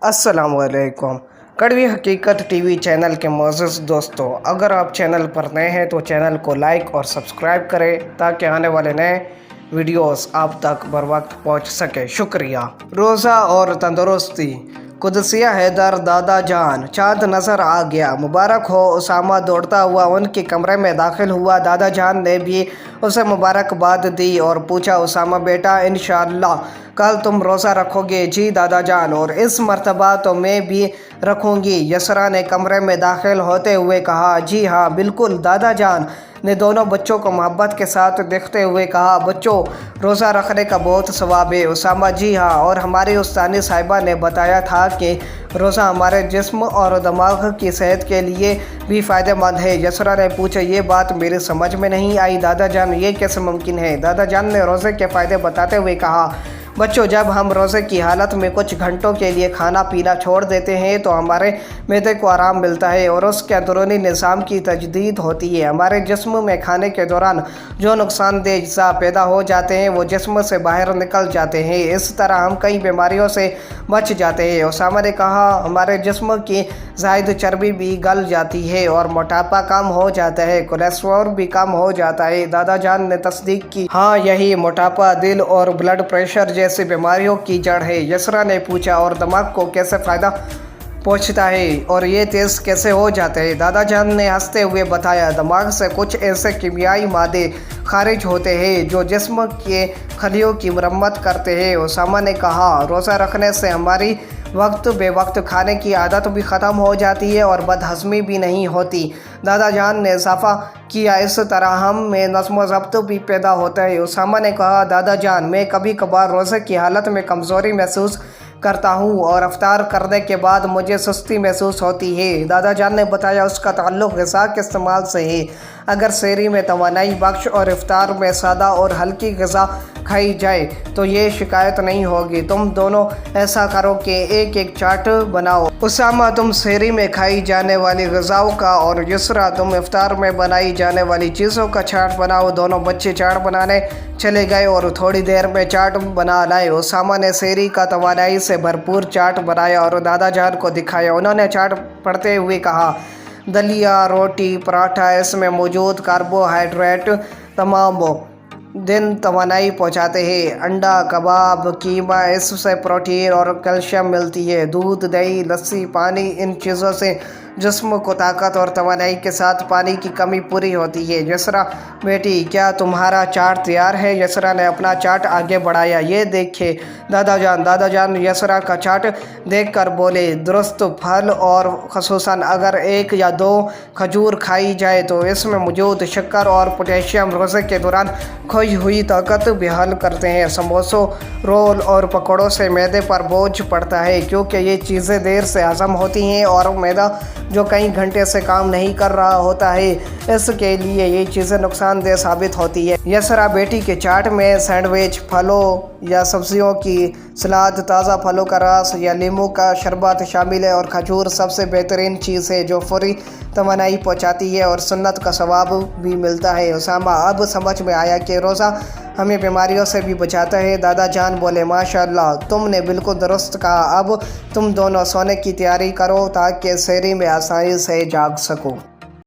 अस्सलाम वालेकुम। कड़वी हकीकत टीवी चैनल के मोअज़्ज़ज़ दोस्तों, अगर आप चैनल पर नए हैं तो चैनल को लाइक और सब्सक्राइब करें ताकि आने वाले नए वीडियोस आप तक बर वक्त पहुँच सके। शुक्रिया। रोज़ा और तंदुरुस्ती। कुदसिया हैदर दादा जान, चाँद नज़र आ गया, मुबारक हो। उसामा दौड़ता हुआ उनके कमरे में दाखिल हुआ। दादा जान ने भी उसे मुबारकबाद दी और पूछा, उसामा बेटा, इंशाअल्लाह कल तुम रोज़ा रखोगे? जी दादा जान, और इस मर्तबा तो मैं भी रखूँगी। यसरा ने कमरे में दाखिल होते हुए कहा। जी हाँ बिल्कुल, दादा जान ने दोनों बच्चों को मोहब्बत के साथ देखते हुए कहा। बच्चों, रोज़ा रखने का बहुत सवाब है। उसामा, जी हाँ, और हमारी उस्तानी साहिबा ने बताया था कि रोज़ा हमारे जिस्म और दिमाग की सेहत के लिए भी फ़ायदेमंद है। यसरा ने पूछा, ये बात मेरी समझ में नहीं आई दादा जान, ये कैसे मुमकिन है? दादा जान ने रोज़े के फ़ायदे बताते हुए कहा, बच्चों, जब हम रोज़े की हालत में कुछ घंटों के लिए खाना पीना छोड़ देते हैं तो हमारे मैदे को आराम मिलता है और उसके अंदरूनी निज़ाम की तजदीद होती है। हमारे जिस्म में खाने के दौरान जो नुकसानदेह अज्जा पैदा हो जाते हैं वो जिस्म से बाहर निकल जाते हैं। इस तरह हम कई बीमारियों से बच जाते हैं। उसामा ने कहा, हमारे जिस्म की ज़ायद चर्बी भी गल जाती है और मोटापा कम हो जाता है, कोलेस्ट्रॉल भी कम हो जाता है। दादा जान ने तस्दीक की, हाँ, यही मोटापा दिल और ब्लड प्रेशर जैसी बीमारियों की जड़ है। यसरा ने पूछा, और दिमाग को कैसे फ़ायदा पहुँचता है और ये तेज़ कैसे हो जाते हैं? दादा जान ने हंसते हुए बताया, दिमाग से कुछ ऐसे कीमियाई मादे खारिज होते हैं जो जिस्म के खलियों की मरम्मत करते हैं। उसामा ने कहा, रोज़ा रखने से हमारी वक्त बे वक्त खाने की आदत भी ख़त्म हो जाती है और बदहज़मी भी नहीं होती। दादा जान ने इजाफ़ा किया, इस तरह हम में नज़्म ज़ब्त भी पैदा होता है। उसामा ने कहा, दादा जान, मैं कभी कभार रोज़े की हालत में कमज़ोरी महसूस करता हूँ और अफ्तार करने के बाद मुझे सुस्ती महसूस होती है। दादा जान ने बताया, उसका ताल्लुक़ ग़िज़ा के इस्तेमाल से है। अगर सहरी में तवानाई बख्श और इफ्तार में सादा और हल्की ग़िज़ा खाई जाए तो ये शिकायत नहीं होगी। तुम दोनों ऐसा करो कि एक एक चार्ट बनाओ। उसामा, तुम सहरी में खाई जाने वाली ग़िज़ाओं का और यसरा, तुम इफ्तार में बनाई जाने वाली चीज़ों का चार्ट बनाओ। दोनों बच्चे चार्ट बनाने चले गए और थोड़ी देर में चार्ट बना लाए। उसामा ने सहरी का तवानाई से भरपूर चार्ट बनाया और दादा जान को दिखाया। उन्होंने चार्ट पढ़ते हुए कहा, दलिया, रोटी, पराठा, इसमें मौजूद कार्बोहाइड्रेट तमाम दिन तवानाई पहुँचाते हैं। अंडा, कबाब, कीमा, इससे प्रोटीन और कैल्शियम मिलती है। दूध, दही, लस्सी, पानी, इन चीज़ों से जिस्म को ताकत और तवानाई के साथ पानी की कमी पूरी होती है। यसरा बेटी, क्या तुम्हारा चार्ट तैयार है? यसरा ने अपना चार्ट आगे बढ़ाया। ये देखे दादा जान। दादा जान यसरा का चार्ट देखकर बोले, दुरुस्त फल और ख़ुसूसन अगर 1 या 2 खजूर खाई जाए तो इसमें मौजूद शक्कर और पोटेशियम रोज़े के दौरान खोई हुई ताकत बहाल करते हैं। समोसों, रोल और पकौड़ों से मैदे पर बोझ पड़ता है क्योंकि ये चीज़ें देर से हज़म होती हैं और मैदा जो कई घंटे से काम नहीं कर रहा होता है, इसके लिए ये चीज़ें नुकसानदेह साबित होती है। यसरा बेटी के चार्ट में सैंडविच, फलों या सब्जियों की सलाद, ताज़ा फलों का रस या नींबू का शरबत शामिल है और खजूर सबसे बेहतरीन चीज़ है जो फौरी तवानाई पहुँचाती है और सुन्नत का सवाब भी मिलता है। उसामा, अब समझ में आया कि रोज़ा हमें बीमारियों से भी बचाता है। दादा जान बोले, माशाअल्लाह, तुमने बिल्कुल दुरुस्त कहा। अब तुम दोनों सोने की तैयारी करो ताकि सहरी में आसानी से जाग सको।